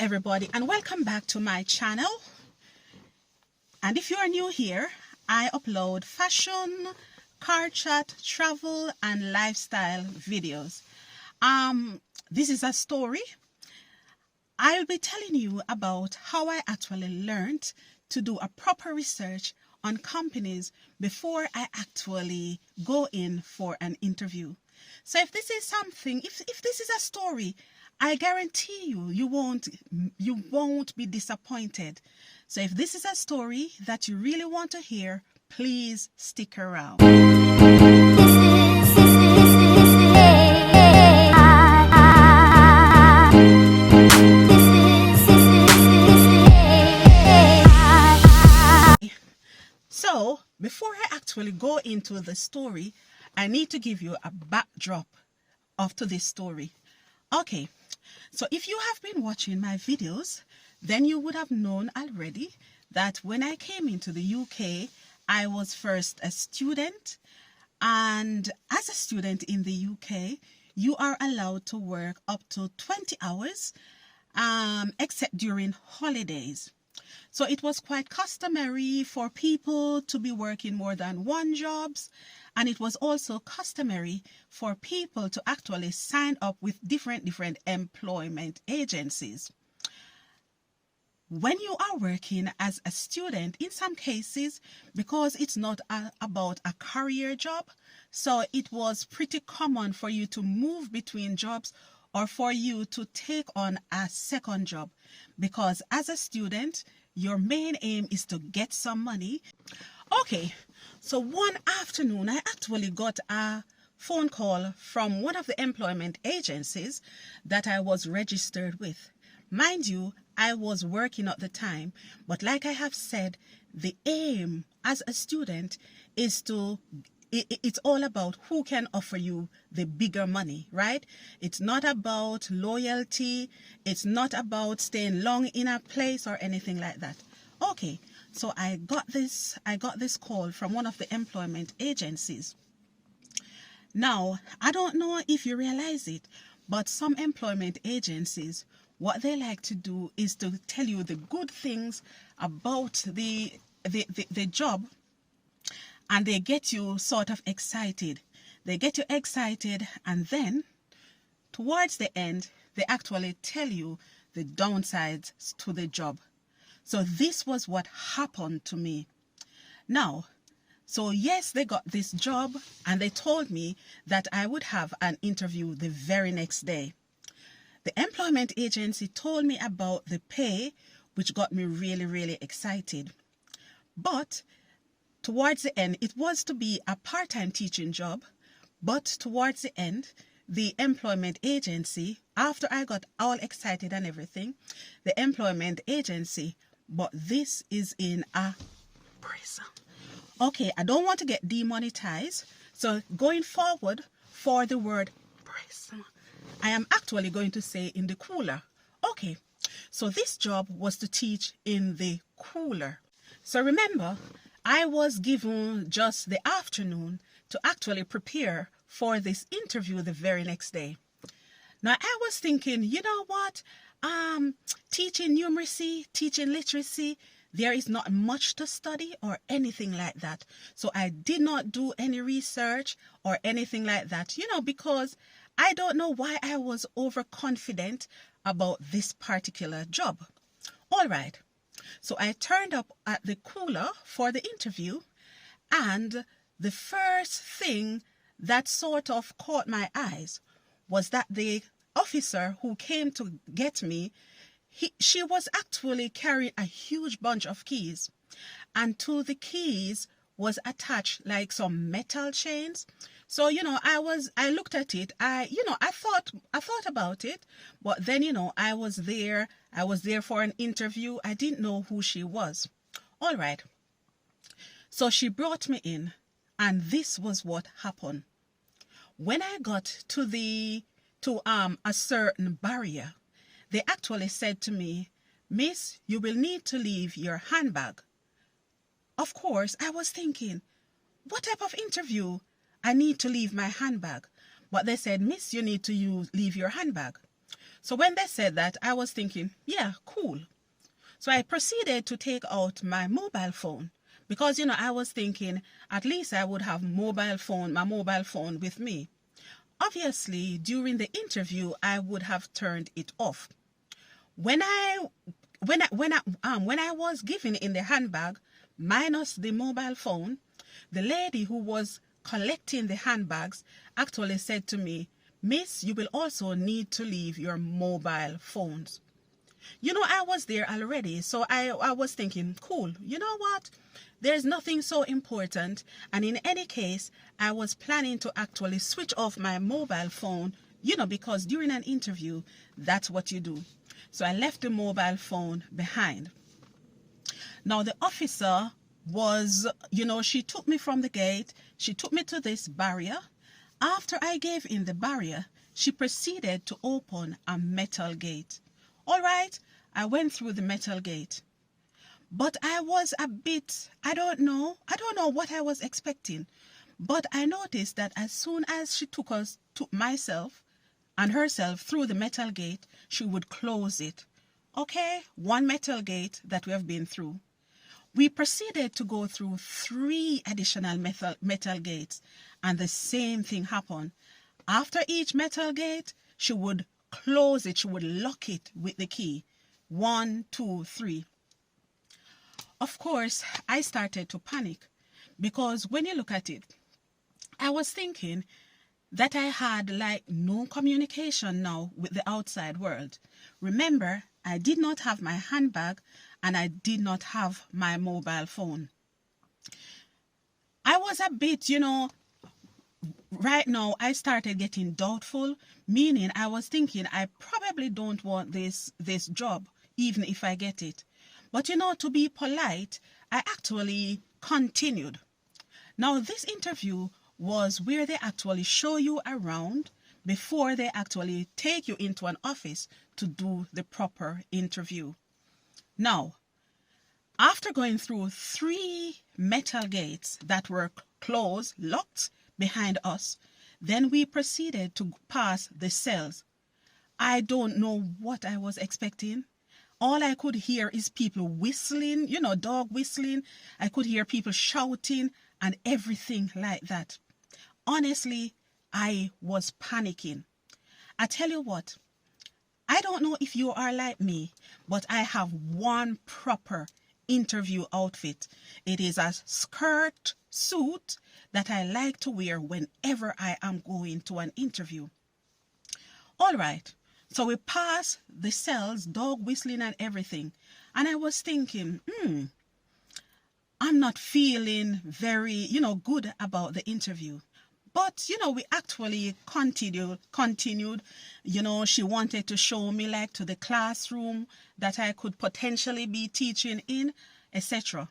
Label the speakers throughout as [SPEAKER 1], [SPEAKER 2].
[SPEAKER 1] everybody, and welcome back to my channel. And if you are new here, I upload fashion, car chat, travel and lifestyle videos. This is a story. I'll be telling you about how I actually learned to do a proper research on companies before I actually go in for an interview. So if this is something, if this is a story, I guarantee you won't be disappointed. So if this is a story that you really want to hear, please stick around. So before I actually go into the story, I need to give you a backdrop of to this story. Okay, so if you have been watching my videos, then you would have known already that when I came into the UK, I was first a student. And as a student in the UK, you are allowed to work up to 20 hours, except during holidays. So it was quite customary for people to be working more than one jobs, and it was also customary for people to actually sign up with different employment agencies. When you are working as a student, in some cases, because it's not about a career job, so it was pretty common for you to move between jobs or for you to take on a second job, because as a student, your main aim is to get some money. Okay, so one afternoon, I actually got a phone call from one of the employment agencies that I was registered with. Mind you, I was working at the time, but like I have said, the aim as a student is it's all about who can offer you the bigger money, right? It's not about loyalty. It's not about staying long in a place or anything like that. Okay, so I got this call from one of the employment agencies. Now, I don't know if you realize it, but some employment agencies, what they like to do is to tell you the good things about the job, and they get you sort of excited. They get you excited, and then towards the end, they actually tell you the downsides to the job. So this was what happened to me. Now, so yes, they got this job, and they told me that I would have an interview the very next day. The employment agency told me about the pay, which got me really excited. But towards the end, it was to be a part-time teaching job. But towards the end, the employment agency, after I got all excited and everything, the employment agency, but this is in a prison. Okay, I don't want to get demonetized. So going forward, for the word prison, I am actually going to say in the cooler. Okay, so this job was to teach in the cooler. So remember, I was given just the afternoon to actually prepare for this interview the very next day. Now, I was thinking, you know what? Teaching numeracy, teaching literacy, there is not much to study or anything like that. So I did not do any research or anything like that, because I don't know why I was overconfident about this particular job. All right. So I turned up at the cooler for the interview, and the first thing that sort of caught my eyes was that the officer who came to get me, she was actually carrying a huge bunch of keys, and to the keys was attached like some metal chains. So, I looked at it. I thought about it, but then, I was there for an interview. I didn't know who she was. All right. So she brought me in, and this was what happened. When I got to a certain barrier, they actually said to me, "Miss, you will need to leave your handbag." Of course, I was thinking, what type of interview? I need to leave my handbag. But they said, "Miss, you need to leave your handbag." So when they said that, I was thinking, yeah, cool. So I proceeded to take out my mobile phone because, I was thinking at least I would have my mobile phone with me. Obviously, during the interview, I would have turned it off. When I was given in the handbag, minus the mobile phone, the lady who was collecting the handbags actually said to me, "Miss, you will also need to leave your mobile phones." I was there already, so I was thinking, cool, you know what? There's nothing so important, and in any case, I was planning to actually switch off my mobile phone, because during an interview, that's what you do. So I left the mobile phone behind. Now the officer was, she took me from the gate, she took me to this barrier. After I gave in the barrier, she proceeded to open a metal gate. All right, I went through the metal gate. But I was a bit, I don't know what I was expecting. But I noticed that as soon as she took myself and herself through the metal gate, she would close it. Okay, one metal gate that we have been through. We proceeded to go through 3 additional metal gates, and the same thing happened. After each metal gate, she would close it, she would lock it with the key. 1, 2, 3. Of course, I started to panic because when you look at it, I was thinking that I had like no communication now with the outside world. Remember, I did not have my handbag and I did not have my mobile phone. I was a bit, right now I started getting doubtful, meaning I was thinking I probably don't want this job, even if I get it. But to be polite, I actually continued. Now this interview was where they actually show you around before they actually take you into an office to do the proper interview. Now, after going through 3 metal gates that were closed, locked behind us, then we proceeded to pass the cells. I don't know what I was expecting. All I could hear is people whistling, dog whistling. I could hear people shouting and everything like that. Honestly, I was panicking. I tell you what, I don't know if you are like me, but I have one proper interview outfit. It is a skirt suit that I like to wear whenever I am going to an interview. All right, so we passed the cells, dog whistling and everything. And I was thinking, I'm not feeling very, good about the interview. But, we actually continued. She wanted to show me like to the classroom that I could potentially be teaching in, etc.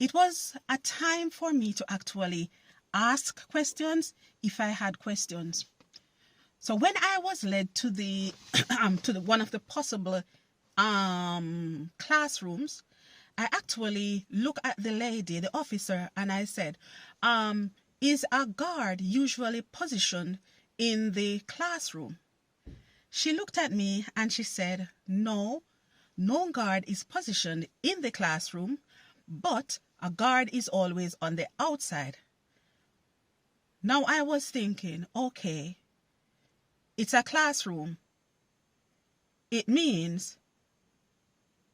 [SPEAKER 1] It was a time for me to actually ask questions if I had questions. So when I was led to the one of the possible classrooms, I actually looked at the lady, the officer, and I said, is a guard usually positioned in the classroom? She looked at me and she said, no guard is positioned in the classroom, but a guard is always on the outside. Now I was thinking, okay, it's a classroom. It means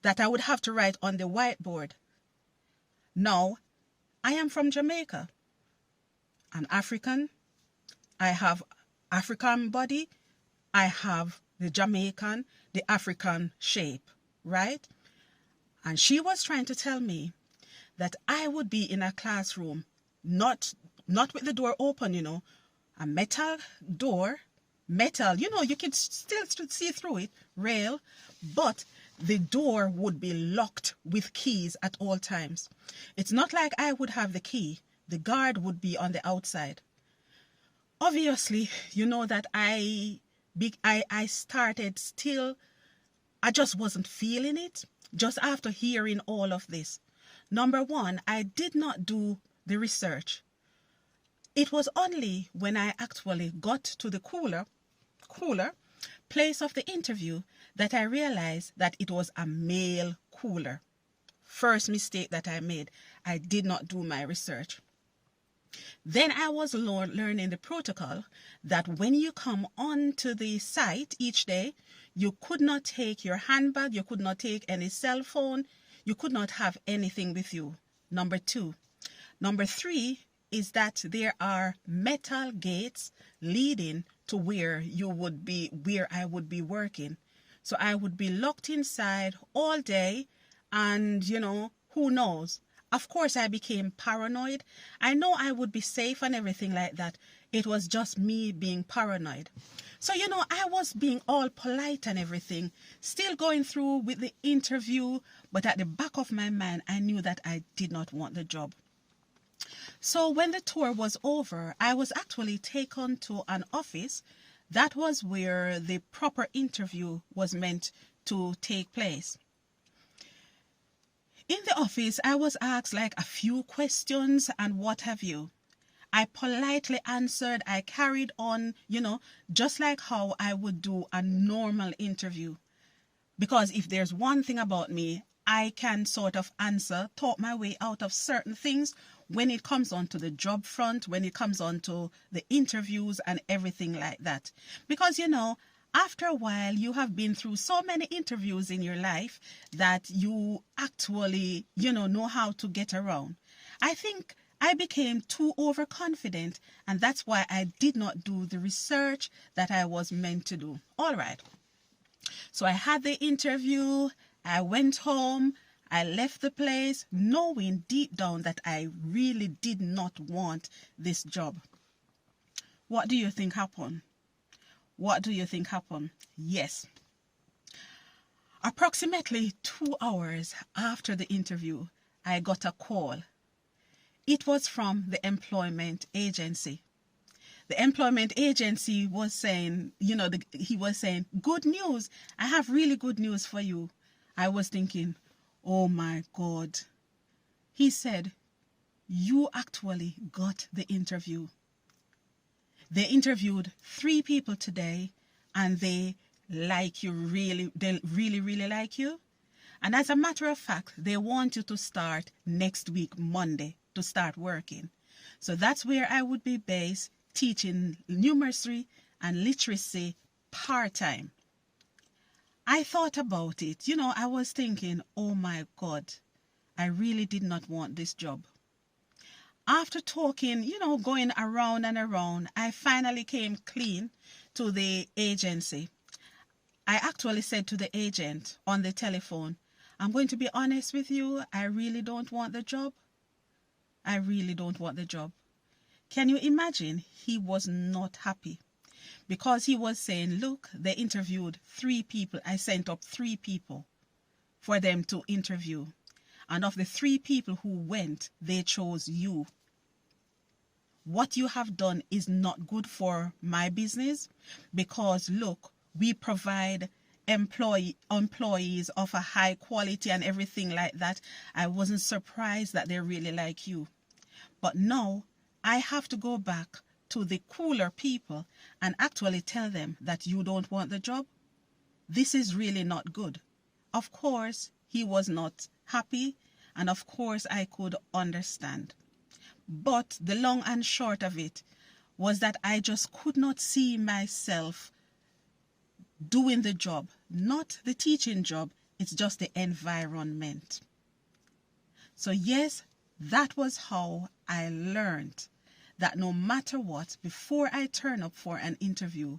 [SPEAKER 1] that I would have to write on the whiteboard. Now, I am from Jamaica. I'm African. I have African body. I have the Jamaican, the African shape, right? And she was trying to tell me that I would be in a classroom, not with the door open, a metal door, you can still see through it, rail, but the door would be locked with keys at all times. It's not like I would have the key. The guard would be on the outside. Obviously, that I started still, I just wasn't feeling it just after hearing all of this. Number one, I did not do the research. It was only when I actually got to the cooler, place of the interview that I realized that it was a male cooler. First mistake that I made. I did not do my research. Then I was learning the protocol that when you come onto the site each day, you could not take your handbag, you could not take any cell phone, you could not have anything with you. Number 2. Number 3 is that there are metal gates leading to where I would be working. So I would be locked inside all day, and who knows? Of course, I became paranoid. I know I would be safe and everything like that. It was just me being paranoid. So, I was being all polite and everything, still going through with the interview, but at the back of my mind, I knew that I did not want the job. So when the tour was over, I was actually taken to an office. That was where the proper interview was meant to take place. In the office, I was asked like a few questions and what have you. I politely answered. I carried on, just like how I would do a normal interview. Because if there's one thing about me, I can sort of talk my way out of certain things when it comes on to the job front, when it comes on to the interviews and everything like that. Because, after a while, you have been through so many interviews in your life that you actually, know how to get around. I think I became too overconfident, and that's why I did not do the research that I was meant to do. All right. So I had the interview, I went home, I left the place, knowing deep down that I really did not want this job. What do you think happened? What do you think happened? Yes. Approximately 2 hours after the interview, I got a call. It was from the employment agency. The employment agency was saying, he was saying, good news. I have really good news for you. I was thinking, oh my God. He said, you actually got the interview. They interviewed 3 people today, and they like you they really like you. And as a matter of fact, they want you to start next week, Monday, to start working. So that's where I would be based, teaching numeracy and literacy part-time. I thought about it. I was thinking, oh my God, I really did not want this job. After talking, going around and around, I finally came clean to the agency. I actually said to the agent on the telephone, I'm going to be honest with you, I really don't want the job. I really don't want the job. Can you imagine? He was not happy because he was saying, look, they interviewed 3 people. I sent up 3 people for them to interview. And of the 3 people who went, they chose you. What you have done is not good for my business because, look, we provide employees of a high quality and everything like that. I wasn't surprised that they really like you. But now I have to go back to the cooler people and actually tell them that you don't want the job. This is really not good. Of course, he was not happy, and of course I could understand. But the long and short of it was that I just could not see myself doing the job, not the teaching job. It's just the environment. So yes, that was how I learned that no matter what, before I turn up for an interview,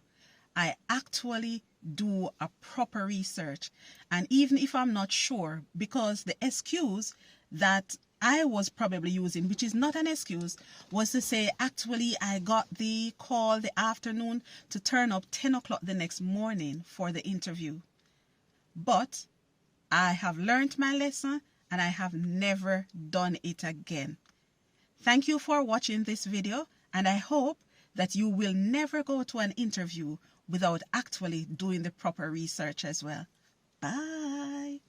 [SPEAKER 1] I actually do a proper research. And even if I'm not sure, because the excuse that I was probably using, which is not an excuse, was to say, actually, I got the call the afternoon to turn up 10 o'clock the next morning for the interview. But I have learned my lesson and I have never done it again. Thank you for watching this video, and I hope that you will never go to an interview without actually doing the proper research as well. Bye.